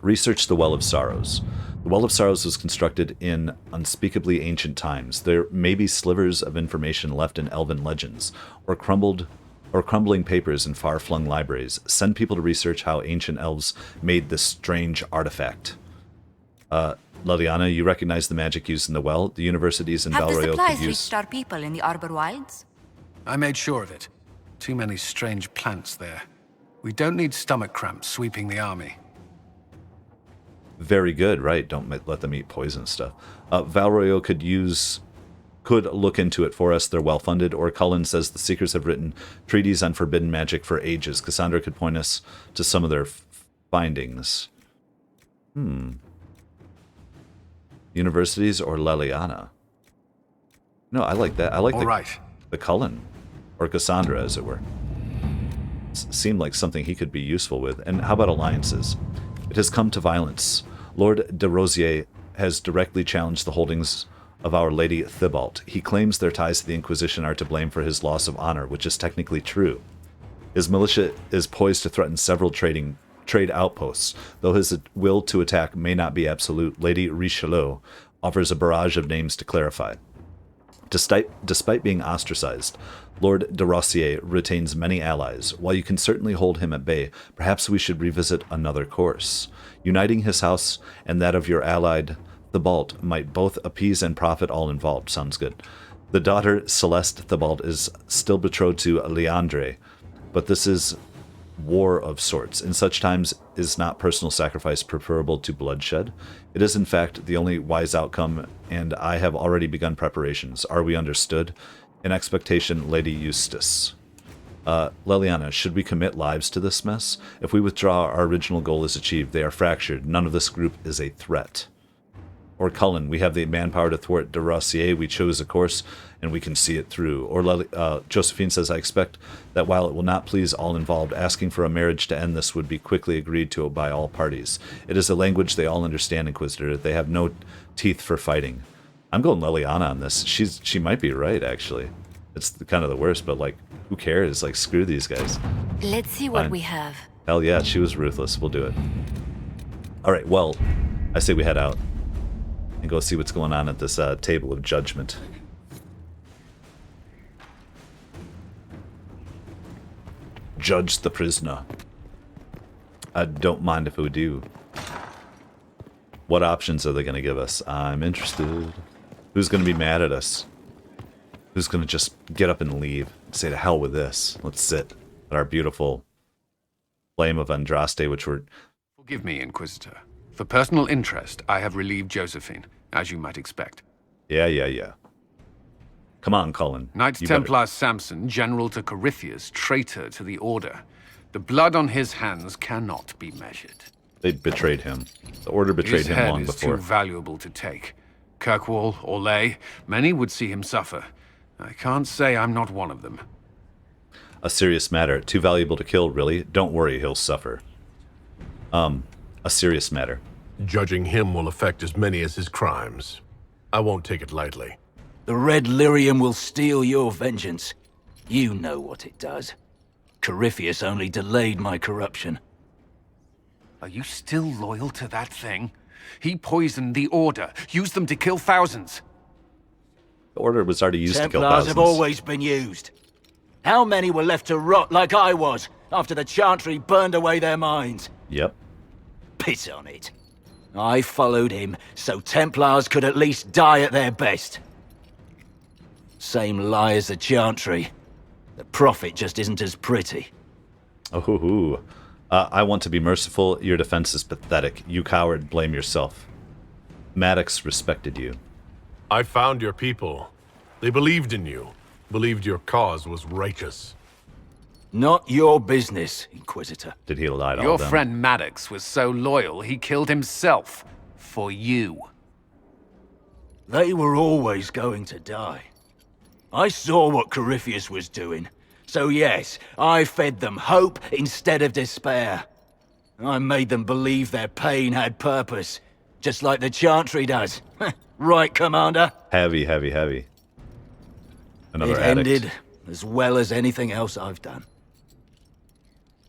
Research the Well of Sorrows. The Well of Sorrows was constructed in unspeakably ancient times. There may be slivers of information left in elven legends, or crumbling papers in far-flung libraries. Send people to research how ancient elves made this strange artifact. Leliana, you recognize the magic used in the well? The universities in Have the Valrayo supplies could use... reached our people in the Arbor Wilds? I made sure of it. Too many strange plants there. We don't need stomach cramps sweeping the army. Very good, right? Don't let them eat poison stuff. Valrayo could look into it for us. They're well-funded. Or Cullen says the Seekers have written treaties on forbidden magic for ages. Cassandra could point us to some of their findings. Universities or Leliana? No, I like that. I like the Cullen. Or Cassandra, as it were. Seemed like something he could be useful with. And how about alliances? It has come to violence. Lord de Rosier has directly challenged the holdings of Our Lady Thibault. He claims their ties to the Inquisition are to blame for his loss of honor, which is technically true. His militia is poised to threaten several trade outposts, though his will to attack may not be absolute. Lady Richelieu offers a barrage of names to clarify. Despite being ostracized, Lord de Rosier retains many allies. While you can certainly hold him at bay, perhaps we should revisit another course. Uniting his house and that of your allied Thibault might both appease and profit all involved. Sounds good. The daughter, Celeste Thibault, is still betrothed to Leandre, but this is war of sorts. In such times, is not personal sacrifice preferable to bloodshed? It is, in fact, the only wise outcome, and I have already begun preparations. Are we understood? In expectation, Lady Eustace. Leliana, should we commit lives to this mess? If we withdraw, our original goal is achieved. They are fractured. None of this group is a threat. Or Cullen, we have the manpower to thwart de Rossier. We chose a course, and we can see it through. Or Josephine says, I expect that while it will not please all involved, asking for a marriage to end this would be quickly agreed to by all parties. It is a language they all understand, Inquisitor. They have no teeth for fighting. I'm going Leliana on this. She might be right, actually. It's kind of the worst, but, like, who cares? Like, screw these guys. Let's see what we have. Hell yeah, she was ruthless. We'll do it. Alright, well, I say we head out and go see what's going on at this table of judgment. Judge the prisoner. I don't mind if we do. What options are they going to give us? I'm interested. Who's going to be mad at us? Who's going to just get up and leave? Say to hell with this. Let's sit at our beautiful flame of Andraste, which we're... Forgive me, Inquisitor. For personal interest, I have relieved Josephine, as you might expect. Yeah. Come on, Cullen. Knight Templar Samson, general to Corypheus, traitor to the Order. The blood on his hands cannot be measured. They betrayed him. The Order betrayed him long before. His head is too valuable to take. Kirkwall, Orlais, many would see him suffer. I can't say I'm not one of them. A serious matter. Too valuable to kill, really? Don't worry, he'll suffer. A serious matter. Judging him will affect as many as his crimes. I won't take it lightly. The Red Lyrium will steal your vengeance. You know what it does. Corypheus only delayed my corruption. Are you still loyal to that thing? He poisoned the Order, used them to kill thousands. The Order was already used to kill Templars thousands. have always been used. How many were left to rot like I was, after the Chantry burned away their minds? Yep. Piss on it. I followed him, so Templars could at least die at their best. Same lie as the Chantry. The Prophet just isn't as pretty. Oh, I want to be merciful. Your defense is pathetic. You coward, blame yourself. Maddox respected you. I found your people. They believed in you. Believed your cause was righteous. Not your business, Inquisitor. Did he lie to all Your them? friend Maddox was so loyal, he killed himself. For you. They were always going to die. I saw what Corypheus was doing. So yes, I fed them hope instead of despair. I made them believe their pain had purpose, just like the Chantry does. Right, Commander? Heavy. Another it addict. ended as well as anything else I've done.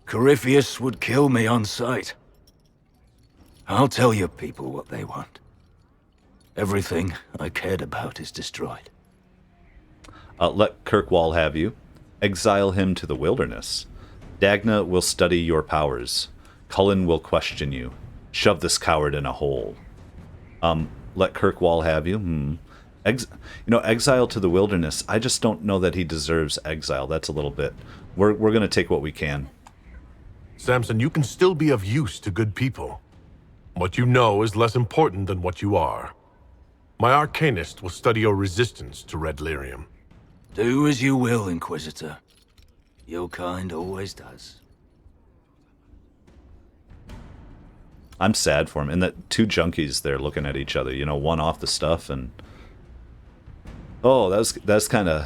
Corypheus would kill me on sight. I'll tell your people what they want. Everything I cared about is destroyed. Let Kirkwall have you. Exile him to the wilderness. Dagna will study your powers. Cullen will question you. Shove this coward in a hole. Let Kirkwall have you. Exile to the wilderness. I just don't know that he deserves exile. That's a little bit. We're going to take what we can. Samson, you can still be of use to good people. What you know is less important than what you are. My Arcanist will study your resistance to Red Lyrium. Do as you will, Inquisitor. Your kind always does. I'm sad for him. And that two junkies there looking at each other, one off the stuff and... Oh, that's kind of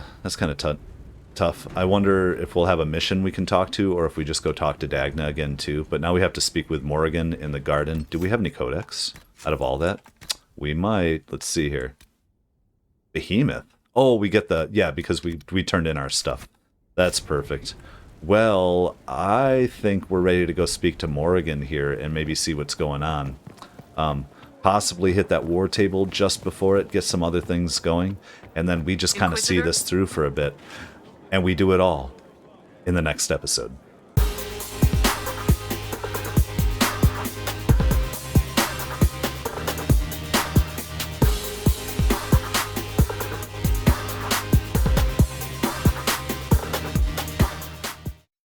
tough. I wonder if we'll have a mission we can talk to, or if we just go talk to Dagna again too. But now we have to speak with Morrigan in the garden. Do we have any codex out of all that? We might. Let's see here. Behemoth. Oh, we get because we turned in our stuff. That's perfect. Well, I think we're ready to go speak to Morrigan here and maybe see what's going on. Possibly hit that war table just before it, get some other things going, and then we just kind of see this through for a bit. And we do it all in the next episode.